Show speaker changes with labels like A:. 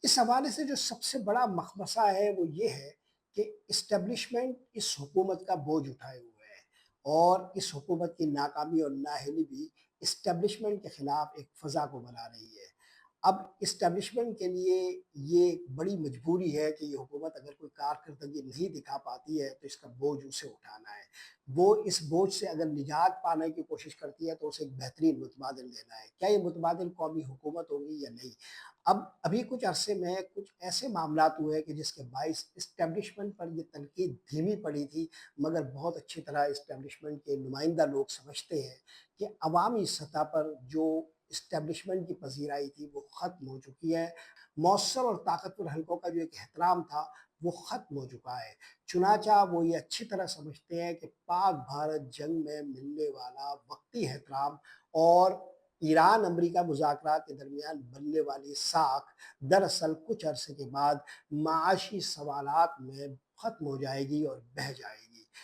A: اس حوالے سے جو سب سے بڑا مخمصہ ہے وہ یہ ہے کہ اسٹیبلشمنٹ اس حکومت کا بوجھ اٹھائے ہوئے ہے، اور اس حکومت کی ناکامی اور نااہلی بھی اسٹیبلشمنٹ کے خلاف ایک فضا کو بنا رہی ہے۔ اب اسٹیبلشمنٹ کے لیے یہ ایک بڑی مجبوری ہے کہ یہ حکومت اگر کوئی کارکردگی نہیں دکھا پاتی ہے تو اس کا بوجھ اسے اٹھانا ہے۔ وہ اس بوجھ سے اگر نجات پانے کی کوشش کرتی ہے تو اسے ایک بہترین متبادل دینا ہے۔ کیا یہ متبادل قومی حکومت ہوگی یا نہیں؟ ابھی کچھ عرصے میں کچھ ایسے معاملات ہوئے کہ جس کے باعث اسٹیبلشمنٹ پر یہ تنقید دھیمی پڑی تھی، مگر بہت اچھی طرح اسٹیبلشمنٹ کے نمائندہ لوگ سمجھتے ہیں کہ عوامی سطح پر جو اسٹیبلشمنٹ کی پذیرائی تھی وہ ختم ہو چکی ہے۔ مؤثر اور طاقتور حلقوں کا جو ایک احترام تھا وہ ختم ہو چکا ہے۔ چنانچہ وہ یہ اچھی طرح سمجھتے ہیں کہ پاک بھارت جنگ میں ملنے والا وقتی احترام اور ایران امریکہ مذاکرات کے درمیان بننے والی ساکھ دراصل کچھ عرصے کے بعد معاشی سوالات میں ختم ہو جائے گی اور بہہ جائے گی۔